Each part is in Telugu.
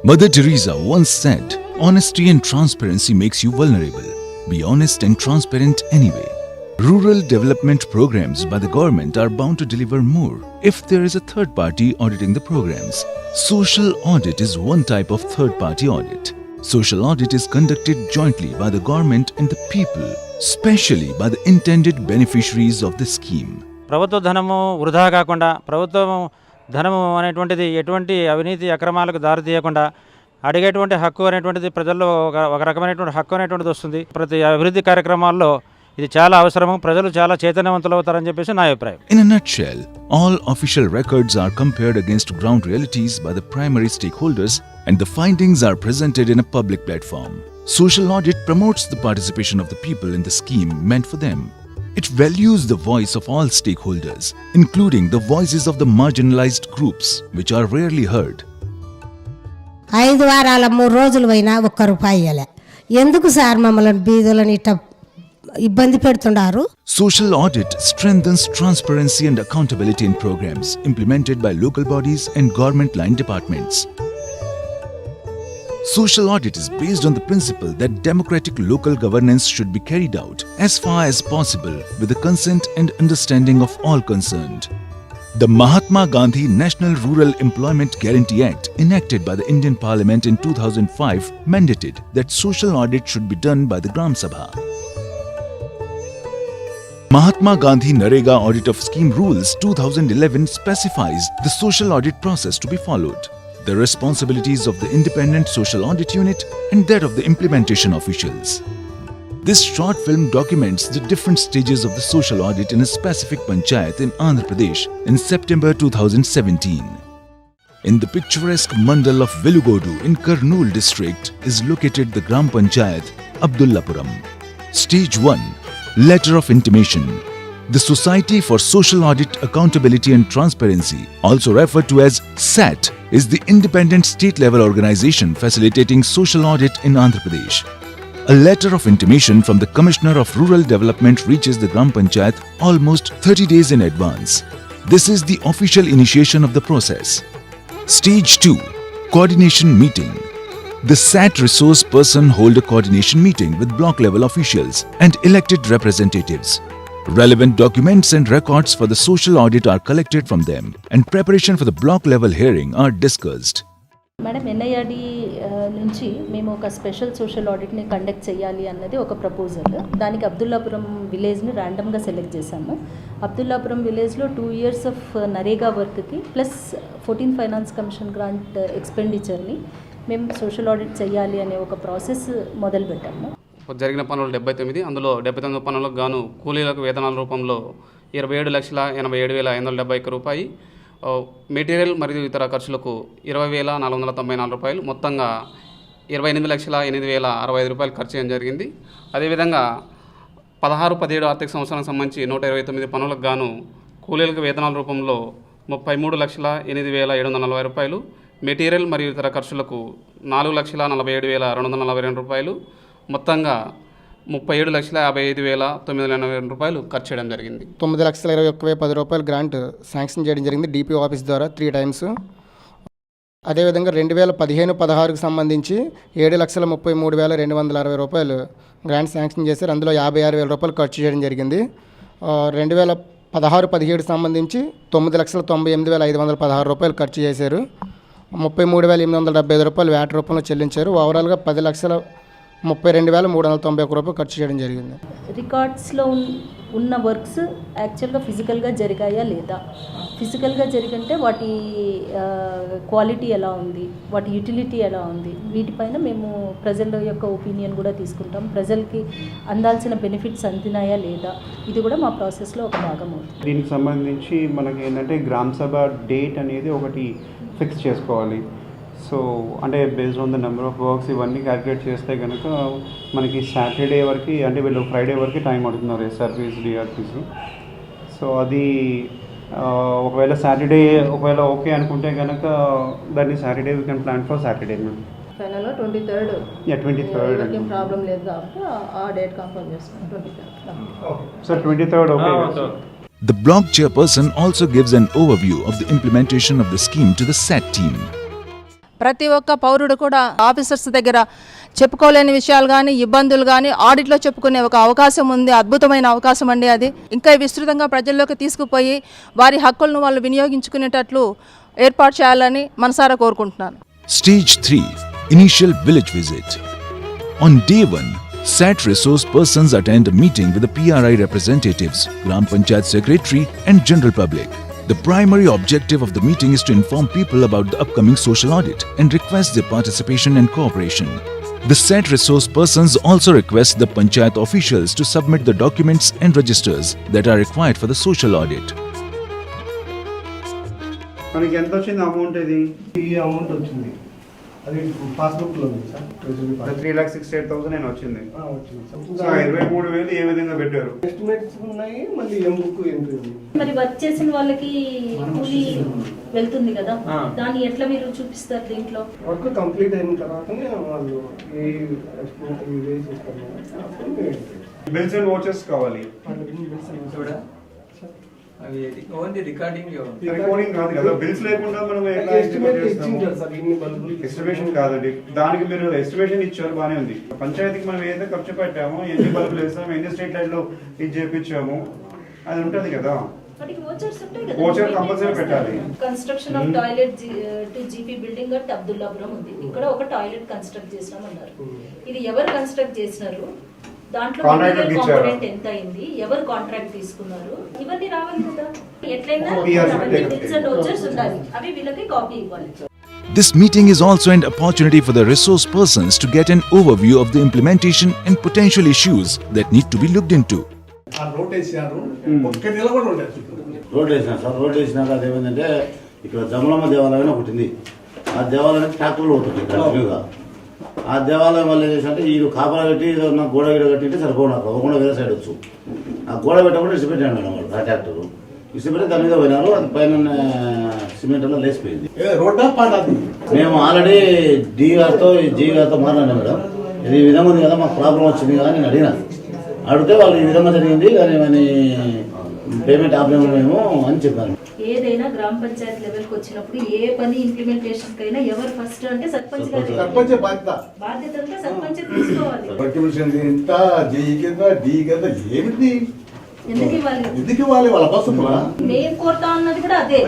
Mother Teresa once said, "Honesty and transparency makes you vulnerable. Be honest and transparent anyway." Rural development programs by the government are bound to deliver more if there is a third party auditing the programs. Social audit is one type of third party audit. Social audit is conducted jointly by the government and the people, especially by the intended beneficiaries of the scheme. ప్రభుత్వ ధనము వృధా కాకుండా, ప్రభుత్వం ధనము అనేటువంటిది ఎటువంటి అవినీతి అక్రమాలకు దారి తీయకుండా అడిగేటువంటి హక్కు అనేటువంటిది ప్రజల్లో ఒక రకమైనటువంటి హక్కు అనేటువంటిది వస్తుంది. ప్రతి అభివృద్ధి కార్యక్రమాల్లో ఇది చాలా అవసరము. ప్రజలు చాలా చైతన్యవంతులు అవుతారని చెప్పేసి నా అభిప్రాయం. In a nutshell, all official records are compared against ground realities by the primary stakeholders and the findings are presented in a public platform. Social audit promotes the participation of the people in the scheme meant for them. It values the voice of all stakeholders, including the voices of the marginalized groups, which are rarely heard. 5 వారాల 3 రోజులు పోయినా ఒక్క రూపాయి ఇవ్వలే. ఎందుకు సార్ మమ్మల్ని బీదులని ఇట్ట ఇబ్బంది పెడుతున్నారు? Social audit strengthens transparency and accountability in programs implemented by local bodies and government line departments. Social audit is based on the principle that democratic local governance should be carried out as far as possible with the consent and understanding of all concerned. The Mahatma Gandhi National Rural Employment Guarantee Act, enacted by the Indian Parliament in 2005, mandated that social audit should be done by the Gram Sabha. Mahatma Gandhi Narega Audit of Scheme Rules 2011 specifies the social audit process to be followed, the responsibilities of the independent social audit unit and that of the implementation officials. This short film documents the different stages of the social audit in a specific panchayat in Andhra Pradesh in September 2017. In the picturesque mandal of Velugodu in Kurnool district is located the Gram Panchayat Abdullapuram. Stage 1, Letter of Intimation. The Society for Social Audit Accountability and Transparency, also referred to as SAT, is the independent state-level organization facilitating social audit in Andhra Pradesh. A letter of intimation from the Commissioner of Rural Development reaches the Gram Panchayat almost 30 days in advance. This is the official initiation of the process. Stage 2, Coordination Meeting. The SAT resource person hold a coordination meeting with block-level officials and elected representatives. Relevant documents and records for the social audit are collected from them and preparation for the block-level hearing are discussed. Madam, NIRD నుంచి మేము ఒక స్పెషల్ సోషల్ ఆడిట్ని కండక్ట్ చేయాలి అన్నది ఒక ప్రపోజల్. దానికి అబ్దుల్లాపురం విలేజ్ని ర్యాండమ్గా సెలెక్ట్ చేశాము. అబ్దుల్లాపురం విలేజ్లో 2 years ఆఫ్ నరేగా వర్క్కి ప్లస్ 14 ఫైనాన్స్ కమిషన్ గ్రాంట్ ఎక్స్పెండిచర్ని మేము సోషల్ ఆడిట్ చేయాలి అనే ఒక ప్రాసెస్ మొదలుపెట్టాము. జరిగిన పనులు 79, అందులో 79 పనులకు గాను కూలీలకు వేతనాల రూపంలో 27,87,571 రూపాయి, మెటీరియల్ మరియు ఇతర ఖర్చులకు 20,494 రూపాయలు, మొత్తంగా 28,08,065 రూపాయలు ఖర్చు చేయడం జరిగింది. అదేవిధంగా 16-17 ఆర్థిక సంవత్సరానికి సంబంధించి 129 పనులకు గాను కూలీలకు వేతనాల రూపంలో 33,08,740 రూపాయలు, మెటీరియల్ మరియు ఇతర ఖర్చులకు 4,47,242 రూపాయలు, మొత్తంగా 37,55,990 రూపాయలు ఖర్చు చేయడం జరిగింది. 9,21,010 రూపాయలు గ్రాంట్ శాంక్షన్ చేయడం జరిగింది డిపిఓ ఆఫీస్ ద్వారా 3 times. అదేవిధంగా 2015-16కు సంబంధించి 7,33,260 రూపాయలు గ్రాంట్ శాంక్షన్ చేశారు. అందులో 56,000 రూపాయలు ఖర్చు చేయడం జరిగింది. 2016-17 సంబంధించి 9,98,516 రూపాయలు ఖర్చు చేశారు. 33,875 రూపాయలు వ్యాట్ రూపంలో చెల్లించారు. ఓవరాల్గా 10,32,391 రూపాయలు ఖర్చు చేయడం జరిగింది. రికార్డ్స్లో ఉన్న వర్క్స్ యాక్చువల్గా ఫిజికల్గా జరిగాయా లేదా, ఫిజికల్గా జరిగింటే వాటి క్వాలిటీ ఎలా ఉంది, వాటి యూటిలిటీ ఎలా ఉంది, వీటిపైన మేము ప్రజల యొక్క ఒపీనియన్ కూడా తీసుకుంటాం. ప్రజలకి అందాల్సిన బెనిఫిట్స్ అందినాయా లేదా, ఇది కూడా మా ప్రాసెస్లో ఒక భాగం అవుతుంది. దీనికి సంబంధించి మనకి ఏంటంటే గ్రామ సభ డేట్ అనేది ఒకటి ఫిక్స్ చేసుకోవాలి. సో అంటే based on the number of works ఇవన్నీ క్యాలిక్యులేట్ చేస్తే కనుక మనకి సాటర్డే వరకు, అంటే వీళ్ళు ఫ్రైడే వరకు టైం అడుగుతున్నారు ఎస్ఆర్పీస్ డిఆర్పీస్. సో అది ఒకవేళ సాటర్డే ఒకవేళ ఓకే అనుకుంటే కనుక దాన్ని Saturday we can plan for Saturday. మేము ఫైనల్లో 23rd 23rd ప్రాబ్లం లేదు కాబట్టి ఆ డేట్ కన్ఫర్మ్ చేస్తాం. 23rd okay. The block chairperson also gives an overview of the implementation of the scheme to the SAT team. ప్రతి ఒక్క పౌరుడు కూడా ఆఫీసర్స్ దగ్గర చెప్పుకోలేని విషయాలు కానీ ఇబ్బందులు కానీ ఆడిట్లో చెప్పుకునే ఒక అవకాశం ఉంది. అద్భుతమైన అవకాశం అండి అది. ఇంకా విస్తృతంగా ప్రజల్లోకి తీసుకుపోయి వారి హక్కులను వాళ్ళు వినియోగించుకునేటట్లు ఏర్పాటు చేయాలని మనసారా కోరుకుంటున్నాను. Stage 3 Initial Village Visit. On day 1, SAT resource persons attend a meeting with the PRI representatives, Gram Panchayat Secretary and general public. The primary objective of the meeting is to inform people about the upcoming social audit and request their participation and cooperation. The SAT resource persons also request the Panchayat officials to submit the documents and registers that are required for the social audit. మనకి ఎంత వచ్చింది అమౌంట్? ఇది ఈ అమౌంట్ వచ్చింది, అది పాస్బుక్లో ఉంది సార్. 3,68,000 నేను వచ్చింది. వచ్చింది సార్. సో 23,000 ఏ విధంగా పెట్టారు? ఎస్టిమేట్స్ ఉన్నాయి, మళ్ళీ ఎం బుక్ ఎంట్రీ ఉంది. మరి వర్క్ చేసిన వాళ్ళకి కూలీ వెళ్తుంది కదా, దాన్ని ఎట్లా మీరు చూపిస్తారు దీంట్లో? వర్క్ కంప్లీట్ అయిన తర్వాతనే వాళ్ళు ఏ ఎస్టిమేట్ రిలీజ్ చేస్తారు. బిల్స్ అండ్ వాచెస్ కావాలి. రికార్డింగ్ కాదు కదా, బిల్స్ లేకుండా మనం ఎస్టిమేషన్ కాదండి. దానికి మీరు ఎస్టిమేషన్ ఇచ్చారు, బానే ఉంది. పంచాయతీకి మనం ఏదైతే ఖర్చు పెట్టామో, ఎన్ని బల్బులు వేసాము, ఎన్ని స్ట్రీట్ లైట్లు ఇది చేపించాము, అది ఉంటది కదా. ఓచర్ కంపల్సరీ పెట్టాలి. Construction of toilet to GP building at Abdullapuram ఉంది. ఇక్కడ ఒక టాయిలెట్ కన్స్ట్రక్ట్ చేసినామన్నారు. ఇది ఎవరు కన్స్ట్రక్ట్ చేసినారు, దాంట్లో కాంపోనెంట్ ఎంత అయింది, ఎవరు కాంట్రాక్ట్ తీసుకున్నారు, ఇవన్నీ రావాలి కదా. ఎట్లయినా బిల్స్ అండ్ ఓచర్స్ ఉండాలి, అవి వీళ్ళకి కాపీ ఇవ్వాలి. This meeting is also an opportunity for the resource persons to get an overview of the implementation and potential issues that need to be looked into. Road వేసినారు, ఒక్క నిలబడి ఉండేది. రోడ్ వేసినారు సార్. రోడ్ వేసినాక అదేమైందంటే ఇక్కడ జమలమ్మ దేవాలయం ఒకటి ఉంది. ఆ దేవాలయానికి ట్రాక్టర్లు పోతుంది కంటిన్యూగా. ఆ దేవాలయం వల్ల ఏం చేసినట్టే ఈ కాపలా పెట్టి ఏదన్నా గోడ గిడ కట్టింటే సరిపోను, నాకు అవ్వకుండా వేరే సైడ్ వచ్చు. ఆ గోడ పెట్టకుండా ఇసుపెట్టాను మేడం వాళ్ళు, ఆ ట్రాక్టర్ ఇసుపెట్టి దాని మీద పోయినారు. అది పైన సిమెంట్ అలా లేచిపోయింది. రోడ్డా పాడాది. మేము ఆల్రెడీ జీ గారితో మాట్లాడాను మేడం, ఇది ఈ విధంగా ఉంది కదా, మాకు ప్రాబ్లం వచ్చింది కదా నేను అడిగినాను. అడిగితే వాళ్ళు ఈ విధంగా జరిగింది కానీ మన పేమెంట్ ఆపలేము మేము అని చెప్పాను. ఏదైనా గ్రామ పంచాయతీ లెవెల్కి వచ్చినప్పుడు ఏ పని ఇంప్లిమెంటేషన్ కైనా ఎవరు ఫస్ట్ అంటే సర్పంచ్ బాధ్యత అంతా సర్పంచ్ తీసుకోవాలి. ఎంత జేఈ కింద డి కింద ఏమిటి ఎందుకు ఇవ్వాలి వాళ్ళ కోసం? మేము కోరుతా ఉన్నది కూడా అదే.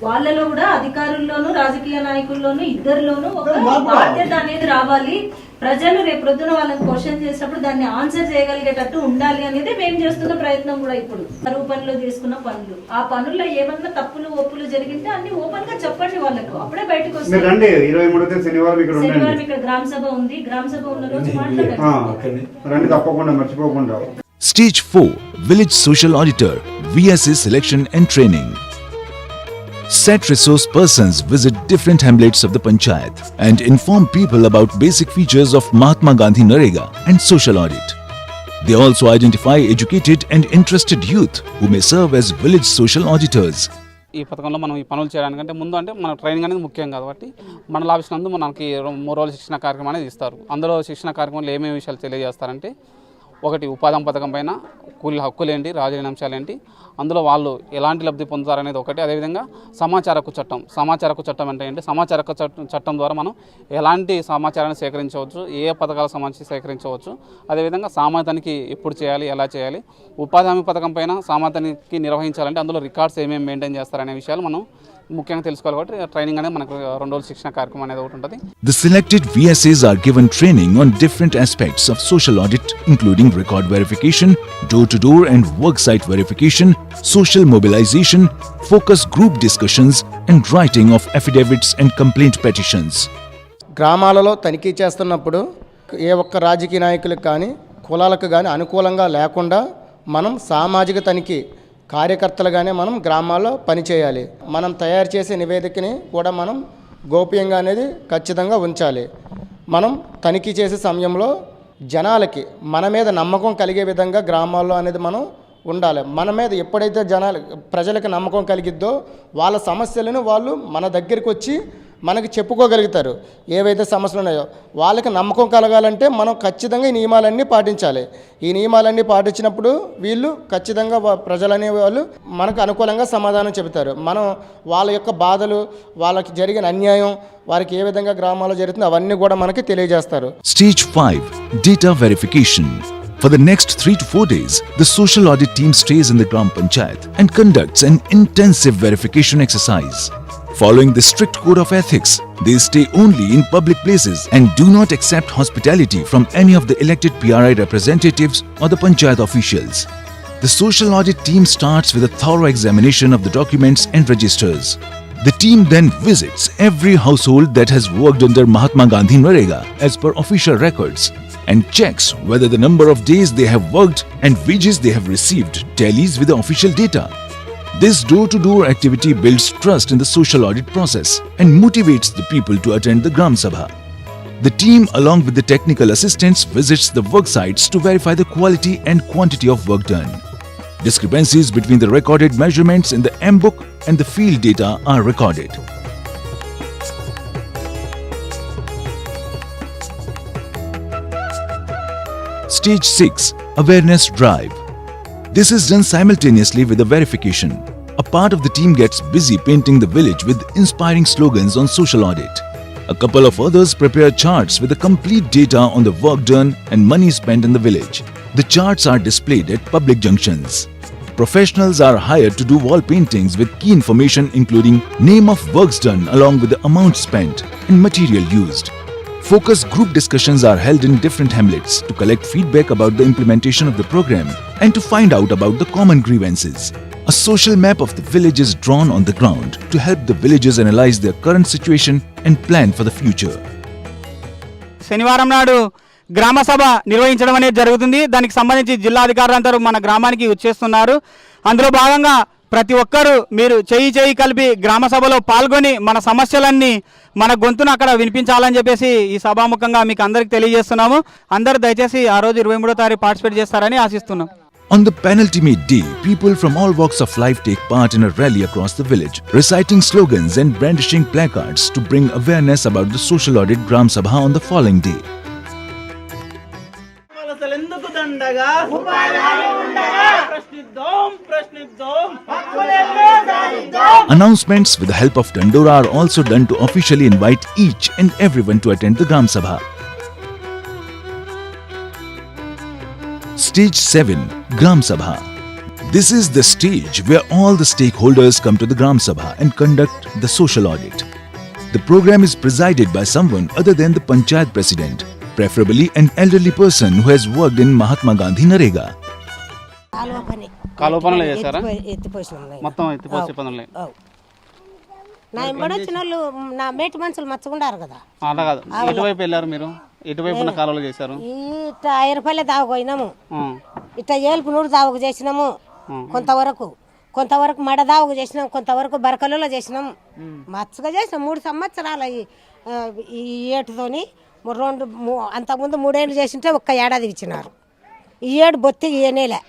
వాళ్ళలో కూడా అధికారుల్లోనూ రాజకీయ నాయకుల్లోనూ ఇద్దరిలోనూ ఒక బాధ్యత అనేది రావాలి. ప్రజలు రేపు ప్రొద్దున వాళ్ళని క్వశ్చన్ చేసినప్పుడు దాన్ని ఆన్సర్ చేయగలిగేటట్టు ఉండాలి అనేది మేము చేస్తున్న ప్రయత్నం కూడా. ఇప్పుడు కరువు పనిలో చేసుకున్న పనులు, ఆ పనుల్లో ఏమన్నా తప్పులు ఒప్పులు జరిగితే అన్ని ఓపెన్ గా చెప్పండి వాళ్ళకు, అప్పుడే బయటకు వస్తుంది. శనివారం ఇక్కడ గ్రామ సభ ఉంది, గ్రామ సభ ఉన్న రోజు మాట్లాడండి తప్పకుండా, మర్చిపోకుండా. Stage 4 Village Social Auditor VSA Selection and Training. SAT resource persons visit different hamlets of the Panchayat and inform people about basic features of Mahatma Gandhi Narega and social audit. They also identify educated and interested youth who may serve as village social auditors. ఈ పథకంలో మనం ఈ పనులు చేయడానికంటే ముందు అంటే మన ట్రైనింగ్ అనేది ముఖ్యం కాబట్టి మండల ఆఫీస్ నందు మనకి 3 రోజుల శిక్షణ కార్యక్రమం అనేది ఇస్తారు. అందులో శిక్షణ కార్యక్రమంలో ఏమేమి విషయాలు తెలియజేస్తారంటే, ఒకటి ఉపాధి పథకం పైన కూలీల హక్కులు ఏంటి, రాజకీయ అంశాలు ఏంటి, అందులో వాళ్ళు ఎలాంటి లబ్ధి పొందుతారనేది ఒకటి. అదేవిధంగా సమాచార హక్కు చట్టం అంటే ఏంటి, సమాచార హక్కు చట్టం ద్వారా మనం ఎలాంటి సమాచారాన్ని సేకరించవచ్చు, ఏ పథకాలకు సంబంధించి సేకరించవచ్చు, అదేవిధంగా సామాజికానికి ఎప్పుడు చేయాలి, ఎలా చేయాలి, ఉపాధి హామీ పథకం పైన సామాజికానికి నిర్వహించాలంటే అందులో రికార్డ్స్ ఏమేమి మెయింటైన్ చేస్తారనే విషయాలు మనం ముఖ్యంగా తెలుసుకోవాలి. కాబట్టి ట్రైనింగ్ అనేది మనకు 2 రోజుల శిక్షణ కార్యక్రమం అనేది ఒకటి ఉంటుంది. The selected VSAs are given training on different aspects of social audit, including record verification, door-to-door and worksite verification, social mobilization, focus group discussions, and writing of affidavits and complaint petitions. గ్రామాలలో తనిఖీ చేస్తున్నప్పుడు ఏ ఒక్క రాజకీయ నాయకులకు కానీ కులాలకు కానీ అనుకూలంగా లేకుండా మనం సామాజిక తనిఖీ కార్యకర్తలుగానే మనం గ్రామాల్లో పనిచేయాలి. మనం తయారు చేసే నివేదికని కూడా మనం గోప్యంగా అనేది ఖచ్చితంగా ఉంచాలి. మనం తనిఖీ చేసే సమయంలో జనాలకి మన మీద నమ్మకం కలిగే విధంగా గ్రామాల్లో అనేది మనం ఉండాలి. మన మీద ఎప్పుడైతే ప్రజలకు నమ్మకం కలిగిద్దో వాళ్ళ సమస్యలను వాళ్ళు మన దగ్గరికి వచ్చి మనకి చెప్పుకోగలుగుతారు ఏవైతే సమస్యలు ఉన్నాయో. వాళ్ళకి నమ్మకం కలగాలంటే మనం ఖచ్చితంగా ఈ నియమాలన్నీ పాటించాలి. ఈ నియమాలన్నీ పాటించినప్పుడు వీళ్ళు ఖచ్చితంగా ప్రజలనే వాళ్ళు మనకు అనుకూలంగా సమాధానం చెబుతారు. మనం వాళ్ళ యొక్క బాధలు, వాళ్ళకి జరిగిన అన్యాయం, వారికి ఏ విధంగా గ్రామాల్లో జరుగుతుందో అవన్నీ కూడా మనకి తెలియజేస్తారు. Stage 5 Data Verification. For the next 3 to 4 days, the social audit team stays in the Gram Panchayat and conducts an intensive verification exercise. Following the strict code of ethics, they stay only in public places and do not accept hospitality from any of the elected PRI representatives or the Panchayat officials. The social audit team starts with a thorough examination of the documents and registers. The team then visits every household that has worked under Mahatma Gandhi Narega as per official records and checks whether the number of days they have worked and wages they have received tallies with the official data. This door-to-door activity builds trust in the social audit process and motivates the people to attend the Gram Sabha. The team, along with the technical assistants, visits the work sites to verify the quality and quantity of work done. Discrepancies between the recorded measurements in the M-book and the field data are recorded. Stage 6 Awareness Drive. This is done simultaneously with the verification. A part of the team gets busy painting the village with inspiring slogans on social audit. A couple of others prepare charts with the complete data on the work done and money spent in the village. The charts are displayed at public junctions. Professionals are hired to do wall paintings with key information including name of works done along with the amount spent and material used. Focus group discussions are held in different hamlets to collect feedback about the implementation of the program and to find out about the common grievances. A social map of the village is drawn on the ground to help the villagers analyze their current situation and plan for the future. శనివారం నాడు గ్రామ సభ నిర్వహించడం అనేది జరుగుతుంది. దానికి సంబంధించి జిల్లాధికారులందరూ మన గ్రామానికి వచ్చేస్తున్నారు. అందులో భాగంగా ప్రతి ఒక్కరూ మీరు చేయి కలిపి గ్రామ సభలో పాల్గొని మన సమస్యలన్నీ మన గొంతును అక్కడ వినిపించాలని చెప్పేసి ఈ సభాముఖంగా మీకు అందరికి తెలియజేస్తున్నాము. అందరూ దయచేసి ఆ రోజు 23వ తారీఖు పార్టిసిపేట్ చేస్తారని ఆశిస్తున్నాం. On the penultimate day, people from all walks of life take part in a rally across the village, reciting slogans and brandishing placards to bring awareness about the social audit Gram Sabha on the following day. Announcements with the help of Dandora are also done to officially invite each and everyone to attend the Gram Sabha. Stage 7 Gram Sabha. This is the stage where all the stakeholders come to the Gram Sabha and conduct the social audit. The program is presided by someone other than the Panchayat President, preferably an elderly person who has worked in Mahatma Gandhi Narega. కాలువ పనులు చేశారా? మొత్తం ఎత్తిపోసే పనులే. నా ఎంబడి వచ్చిన వాళ్ళు నా మేటి మనుషులు మచ్చగుండారు కదా. అలా కాదు, ఎటువైపు వెళ్ళారు మీరు? ఎటువైపు ఉన్న కాలువలు చేశారు? ఇట్లా 5 రూపాయలే దావపోయినాము, ఇట్లా ఏలుపు నూరు దావకు చేసినాము, కొంతవరకు మడ దావకు చేసినాం, కొంతవరకు బరకలలో చేసినాం. మచ్చగా చేసినాం 3 సంవత్సరాలు ఈ ఏటుతోని. అంతకుముందు 3 ఏళ్ళు చేసింటే 1 ఏడాది ఇచ్చినారు. ఈ ఏడు బొత్తి ఇయనేలే,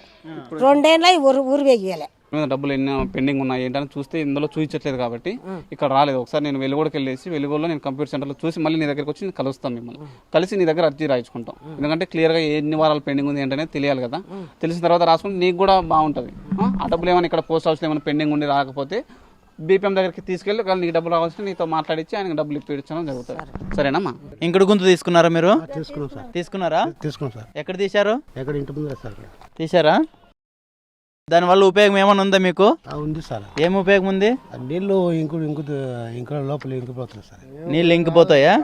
2 ఏళ్ళ ఊరు వేయలే. డబ్బులు ఎన్ని పెండింగ్ ఉన్నాయి ఏంటని చూస్తే ఇందులో చూపించట్లేదు కాబట్టి ఇక్కడ రాలేదు. ఒకసారి నేను వెలుగోడకి వెళ్ళేసి వెలుగోడలో నేను కంప్యూటర్ సెంటర్లో చూసి మళ్ళీ నీ దగ్గరికి వచ్చి కలుస్తాం, మిమ్మల్ని కలిసి నీ దగ్గర అర్జీ రాయించుకుంటాం. ఎందుకంటే క్లియర్గా ఎన్ని వారాలు పెండింగ్ ఉంది ఏంటనే తెలియాలి కదా. తెలిసిన తర్వాత రాసుకుంటే నీకు కూడా బాగుంటుంది. ఆ డబ్బులు ఏమైనా ఇక్కడ పోస్ట్ ఆఫీస్లో ఏమైనా పెండింగ్ ఉండి రాకపోతే బీపీఎం దగ్గరికి తీసుకెళ్ళి ఒకవేళ నీకు డబ్బులు రావాల్సి నీతో మాట్లాడించి ఆయనకి డబ్బులు ఇప్పించడం జరుగుతుంది. సరేనమ్మా? ఇంకుడు గుంత తీసుకున్నారా మీరు? తీసుకున్నారా? తీసుకున్నాం సార్. ఎక్కడ తీశారు? ఎక్కడ ఇంటి ముందు సార్ తీశారా? దానివల్ల ఉపయోగం ఏమైనా ఉందా మీకు? ఉంది సార్. ఏం ఉపయోగం ఉంది? నీళ్ళు ఇంకు లోపల ఇంకిపోతున్నాయి సార్. నీళ్ళు ఇంకిపోతాయా?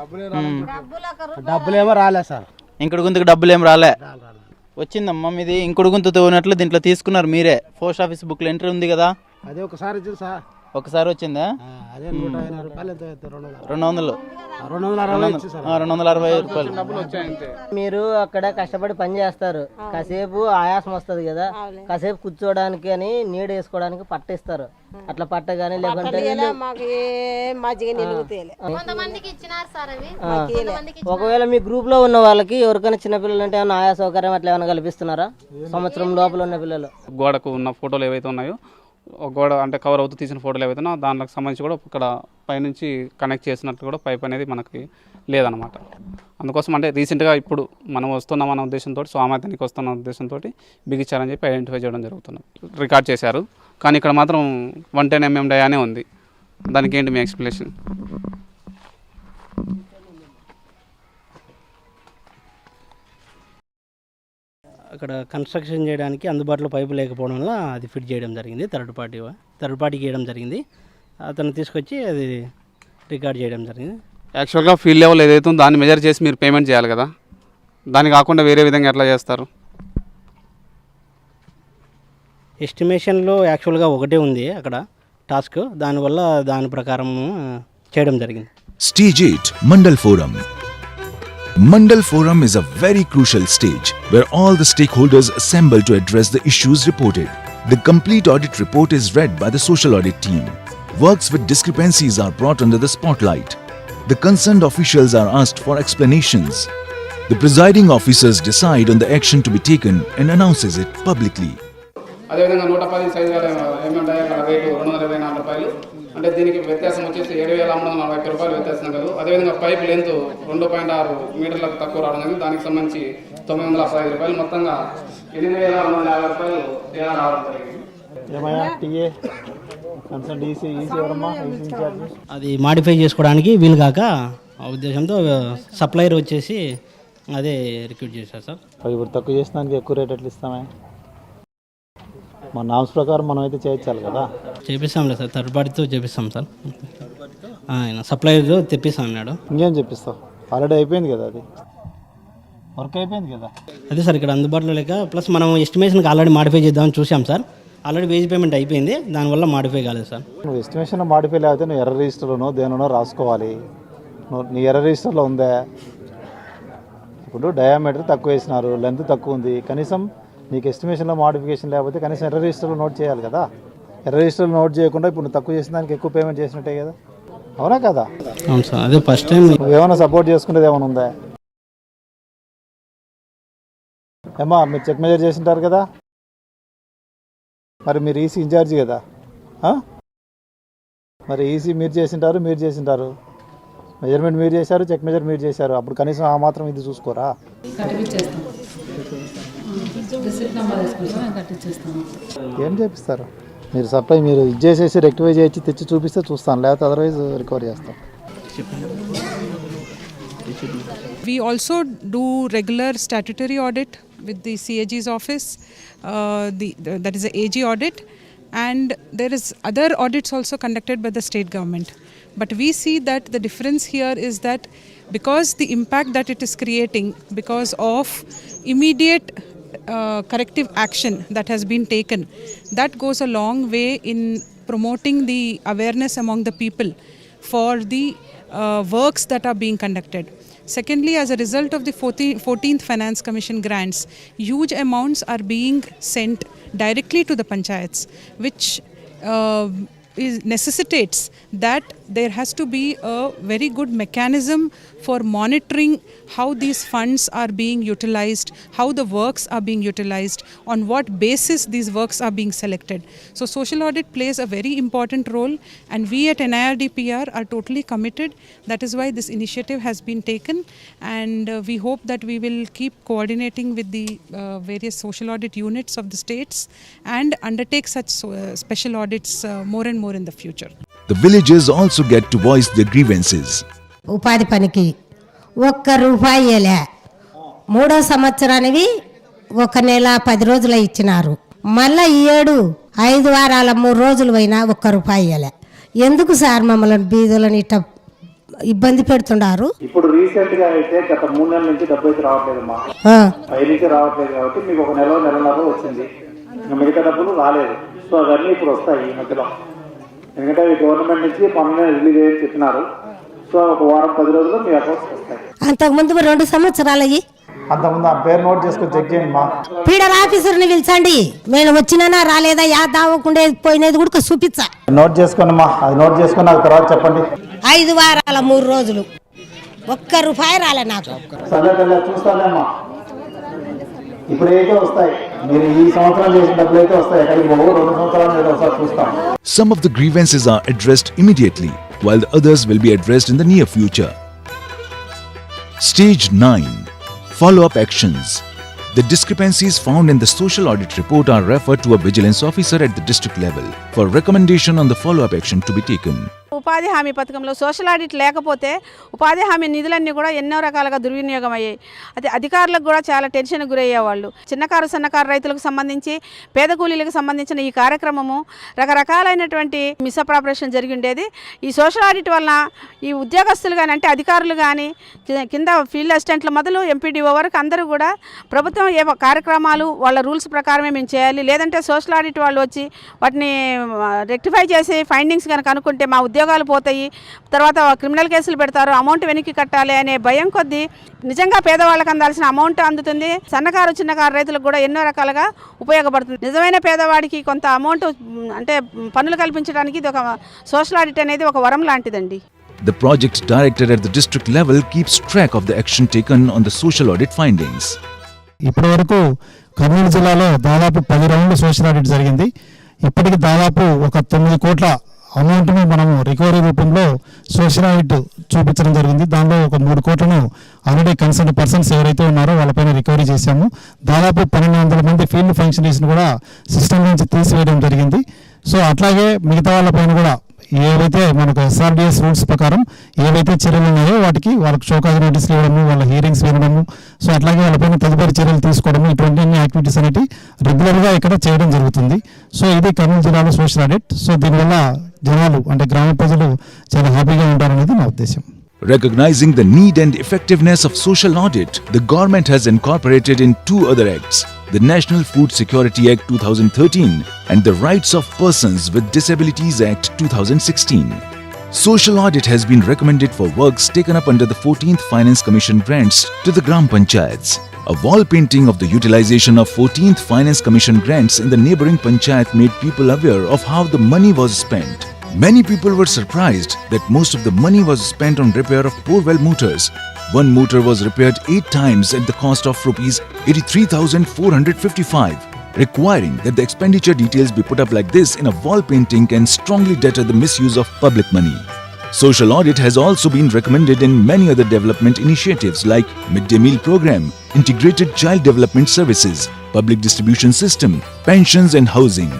డబ్బులు ఏమో రాలే సార్. ఇంకుడు గుంతకు డబ్బులు ఏం రాలే. వచ్చిందమ్మా మీది ఇంకుడు గుంత తోనట్లు దీంట్లో తీసుకున్నారు మీరే. పోస్ట్ ఆఫీస్ బుక్లో ఎంట్రీ ఉంది కదా. అదే ఒకసారి వచ్చింది సార్. ఒకసారి వచ్చిందా? అదే 180 రూపాయలు. 200 260 రూపాయలు. మీరు అక్కడ కష్టపడి పని చేస్తారు, కాసేపు ఆయాసం వస్తుంది కదా, కాసేపు కూర్చోడానికి అని నీడ వేసుకోవడానికి పట్టిస్తారు. అట్లా పట్టగానే లేకుంటే ఒకవేళ మీ గ్రూప్ లో ఉన్న వాళ్ళకి ఎవరికైనా చిన్నపిల్లలు అంటే ఏమైనా ఆయా సౌకర్యం అట్లా ఏమైనా కల్పిస్తున్నారా? సంవత్సరం లోపల ఉన్న పిల్లలు గోడకు ఉన్న ఫోటోలు ఏవైతే ఉన్నాయో ఒక గోడ అంటే కవర్ అవుతూ తీసిన ఫోటోలు ఏవైతున్నా దానికి సంబంధించి కూడా ఇక్కడ పైనుంచి కనెక్ట్ చేసినట్టు కూడా పైప్ అనేది మనకి లేదనమాట. అందుకోసం అంటే రీసెంట్గా ఇప్పుడు మనం వస్తున్నాం అన్న ఉద్దేశంతో స్వామితానికి వస్తున్న ఉద్దేశంతో బిగించారని చెప్పి ఐడెంటిఫై చేయడం జరుగుతుంది. రికార్డ్ చేశారు కానీ ఇక్కడ మాత్రం 110 mm డయానే ఉంది. దానికి ఏంటి మీ ఎక్స్ప్లెనేషన్? అక్కడ కన్స్ట్రక్షన్ చేయడానికి అందుబాటులో పైపు లేకపోవడం వల్ల అది ఫిట్ చేయడం జరిగింది. థర్డ్ పార్టీకి ఇవ్వడం జరిగింది. అతను తీసుకొచ్చి అది రికార్డ్ చేయడం జరిగింది. యాక్చువల్గా ఫీల్డ్ లెవెల్ ఏదైతే ఉందో దాన్ని మెజర్ చేసి మీరు పేమెంట్ చేయాలి కదా, దాన్ని కాకుండా వేరే విధంగా ఎట్లా చేస్తారు? ఎస్టిమేషన్లో యాక్చువల్గా ఒకటే ఉంది అక్కడ టాస్క్, దానివల్ల దాని ప్రకారం చేయడం జరిగింది. Stage 8 Mandal Forum. Mandal Forum is a very crucial stage where all the stakeholders assemble to address the issues reported. The complete audit report is read by the social audit team. Works with discrepancies are brought under the spotlight. The concerned officials are asked for explanations. The presiding officers decide on the action to be taken and announces it publicly. అదేవిధంగా 110 సైజు mm డయాగ్రామ్ రేటు 224 రూపాయలు, అంటే దీనికి వ్యత్యాసం వచ్చేసి 7,340 రూపాయలు వ్యత్యాసం కలదు. అదేవిధంగా పైప్ లెంత్ 2.6 మీటర్లకు తక్కువ రావడం జరిగింది. దానికి సంబంధించి 915 రూపాయలు, మొత్తంగా 8,250 రూపాయలు తేడా రావడం జరిగింది. అది మాడిఫై చేసుకోవడానికి వీలు కాక ఆ ఉద్దేశంతో సప్లైర్ వచ్చేసి అదే రిక్రూట్ చేశారు సార్. ఇప్పుడు తక్కువ చేసినానికి ఎక్కువ రేట్ ఎట్లా ఇస్తామే? మన నామ్స్ ప్రకారం మనం అయితే చేయించాలి కదా. చేపిస్తాంలే సార్, థర్డ్ పార్టీతో చేపిస్తాం సార్. ఆయన సప్లైర్తో తెప్పిస్తాం అన్నాడు. ఇంకేం చెప్పిస్తావు? ఆల్రెడీ అయిపోయింది కదా, అది వర్క్ అయిపోయింది కదా. అదే సార్ ఇక్కడ అందుబాటులో లేక, ప్లస్ మనం ఎస్టిమేషన్కి ఆల్రెడీ మాడిఫై చేద్దామని చూసాం సార్. ఆల్రెడీ వేజ్ పేమెంట్ అయిపోయింది, దానివల్ల మాడిఫై కాలేదు సార్. నువ్వు ఎస్టిమేషన్లో మాడిఫై లేకపోతే నువ్వు ఎర్ర రిజిస్టర్లోనో దేనిలోనో రాసుకోవాలి. నీ ఎర్ర రిజిస్టర్లో ఉందా? ఇప్పుడు డయామీటర్ తక్కువ వేసినారు, లెంత్ తక్కువ ఉంది, కనీసం నీకు ఎస్టిమేషన్లో మాడిఫికేషన్ లేకపోతే కనీసం ఎర్ర రిజిస్టర్లో నోట్ చేయాలి కదా. ఎర్ర రిజిస్టర్లో నోట్ చేయకుండా ఇప్పుడు నువ్వు తక్కువ చేసిన దానికి ఎక్కువ పేమెంట్ చేసినట్టే కదా, అవునా కదా? అవును సార్, అదే ఫస్ట్ టైం. నువ్వేమైనా సపోర్ట్ చేసుకునేది ఏమైనా ఉందా? ఏమా మీరు చెక్ మెజర్ చేసింటారు కదా, మరి మీరు ఈసీ ఇన్ఛార్జి కదా, మరి ఈసీ మీరు చేసింటారు, మెజర్మెంట్ మీరు చేశారు, చెక్ మెజర్ మీరు చేశారు, అప్పుడు కనీసం ఆ మాత్రం ఇది చూసుకోరా? ఏం చేపిస్తారు మీరు? సప్లై మీరు ఇది చేసేసి రెక్టిఫై చేసి తెచ్చి చూపిస్తే చూస్తాను, లేకపోతే అదర్వైజ్ రికవర్ చేస్తాం. We also do regular statutory audit with the CAG's office, that is the AG audit, and there is other audits also conducted by the state government. But we see that the difference here is that because the impact that it is creating because of immediate corrective action that has been taken, that goes a long way in promoting the awareness among the people for the works that are being conducted. Secondly, as a result of the 14th Finance Commission grants, huge amounts are being sent directly to the panchayats, which necessitates that there has to be a very good mechanism for monitoring how these funds are being utilized, how the works are being utilized, on what basis these works are being selected. So social audit plays a very important role, and we at NIRDPR are totally committed. That is why this initiative has been taken, and we hope that we will keep coordinating with the various social audit units of the states and undertake such special audits more and more in the future. The villagers also get to voice their grievances. ఉపాధి పనికి ₹1 3వ సంవత్సరానికి 1 నెల 10 రోజులు ఇచ్చినారు. మళ్ళీ ఈ ఏడు 5 వారాల 3 రోజులు పోయినా ₹1 ఎందుకు సార్ మమ్మల్ని బీదులను ఇట్ట ఇబ్బంది పెడుతున్నారు? ఇప్పుడు రీసెంట్ గా అయితే గత 3 నెలల నుంచి డబ్బు అయితే రావట్లేదమ్మా, పై నుంచి రావట్లేదు కాబట్టి మీకు 1 నెలన్నర వచ్చింది, మిగతా డబ్బులు రాలేదు. సో అవన్నీ ఇప్పుడు వస్తాయి ఈ మధ్యలో, ఎందుకంటే గవర్నమెంట్ నుంచి పనులు రిలీజ్ అయ్యి చెప్పినారు. సో 1 వారం 10 రోజుల్లో మీ అకౌంట్స్ వస్తాయి. అంతకుముందు 2 సంవత్సరాలు అయ్యి అంతకుముందు ఆ పేరు నోట్ చేసుకొని చెక్ చేయండి మా పీడర్ ఆఫీసర్ని పిలిచండి, నేను వచ్చినా రాలేదా యా దావకుండే పోయినది కూడా చూపించా. నోట్ చేసుకోండి మా, అది నోట్ చేసుకొని అది తర్వాత చెప్పండి. 5 వారాల 3 రోజులు ₹1 రాలే నాకు. సరే చూస్తానేమ్మా, ఇప్పుడైతే వస్తాయి, మీరు ఈ సంవత్సరం చేసిన డబ్బులు అయితే వస్తాయి, ఎక్కడికి పోవు, 2 సంవత్సరాల మీద ఒకసారి చూస్తాం. Some of the grievances are addressed immediately, while the others will be addressed in the near future. Stage 9. Follow-up actions. The discrepancies found in the social audit report are referred to a vigilance officer at the district level for recommendation on the follow-up action to be taken. ఉపాధి హామీ పథకంలో సోషల్ ఆడిట్ లేకపోతే ఉపాధి హామీ నిధులన్నీ కూడా ఎన్నో రకాలుగా దుర్వినియోగం అయ్యాయి. అది అధికారులకు కూడా చాలా టెన్షన్ గురయ్యేవాళ్ళు. చిన్నకారు సన్నకారు రైతులకు సంబంధించి, పేద కూలీలకు సంబంధించిన ఈ కార్యక్రమము రకరకాలైనటువంటి మిస్అప్రాపరేషన్ జరిగి ఉండేది. ఈ సోషల్ ఆడిట్ వలన ఈ ఉద్యోగస్తులు కానీ, అంటే అధికారులు కానీ, కింద ఫీల్డ్ అసిస్టెంట్లు మొదలు ఎంపీడీఓ వరకు అందరూ కూడా ప్రభుత్వం ఏ కార్యక్రమాలు వాళ్ళ రూల్స్ ప్రకారమే మేము చేయాలి, లేదంటే సోషల్ ఆడిట్ వాళ్ళు వచ్చి వాటిని రెక్టిఫై చేసి ఫైండింగ్స్ కనుక అనుకుంటే మా ఉద్యోగాలు పోతాయి, తర్వాత క్రిమినల్ కేసులు పెడతారు, అమౌంట్ వెనక్కి కట్టాలి అనే భయం కొద్దీ నిజంగా పేదవాళ్ళకి అందాల్సిన అమౌంట్ అందుతుంది. సన్నకారు చిన్నకారు రైతులకు కూడా ఎన్నో రకాలుగా ఉపయోగపడుతుంది. నిజమైన పేదవాడికి కొంత అమౌంట్ అంటే పన్నులు కల్పించడానికి ఇది ఒక సోషల్ ఆడిట్ అనేది ఒక వరం లాంటిదండి. The project director at the district level keeps track of the action taken on the social audit findings. ఇప్పటి వరకు కర్నూలు జిల్లాలో దాదాపు 10 రౌండ్ల సోషల్ ఆడిట్ జరిగింది. ఇప్పటికి దాదాపు ఒక 9 కోట్ల అమౌంట్ను మనము రికవరీ రూపంలో సోషల్ ఆడిట్ చూపించడం జరిగింది. దానిలో ఒక 3 కోట్లను ఆల్రెడీ కన్సర్న్ పర్సన్స్ ఎవరైతే ఉన్నారో వాళ్ళపైన రికవరీ చేశాము. దాదాపు 1200 మంది ఫీల్డ్ ఫంక్షనరీస్ని కూడా సిస్టమ్ నుంచి తీసివేయడం జరిగింది. సో అట్లాగే మిగతా వాళ్ళపైన కూడా ఏవైతే మనకు SRDS రూల్స్ ప్రకారం ఏవైతే చర్యలు ఉన్నాయో వాటికి వాళ్ళకి షోకాజ్ నోటీసులు ఇవ్వడము, వాళ్ళ హియరింగ్స్ వినడము, సో అట్లాగే వాళ్ళపైన తదుపరి చర్యలు తీసుకోవడము, ఇటువంటి అన్ని యాక్టివిటీస్ అనేవి రెగ్యులర్గా ఇక్కడ చేయడం జరుగుతుంది. సో ఇది కర్నూలు జిల్లాలో సోషల్ ఆడిట్. సో దీనివల్ల జనాలు అంటే గ్రామ ప్రజలు చాలా హ్యాపీగా ఉంటారనేది నా ఉద్దేశం. Recognizing the need and effectiveness of social audit, the government has incorporated in 2 other acts, the National Food Security Act 2013 and the Rights of Persons with Disabilities Act 2016. Social audit has been recommended for works taken up under the 14th Finance Commission grants to the Gram Panchayats. A wall painting of the utilization of 14th Finance Commission grants in the neighboring Panchayat made people aware of how the money was spent. Many people were surprised that most of the money was spent on repair of bore-well motors. One motor was repaired 8 times at the cost of rupees 83,455. Requiring that the expenditure details be put up like this in a wall painting can strongly deter the misuse of public money. Social audit has also been recommended in many other development initiatives like midday meal program, integrated child development services, public distribution system, pensions and housing.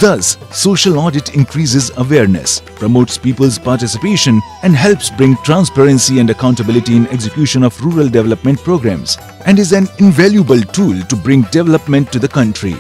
Thus, social audit increases awareness, promotes people's participation and helps bring transparency and accountability in execution of rural development programs and is an invaluable tool to bring development to the country.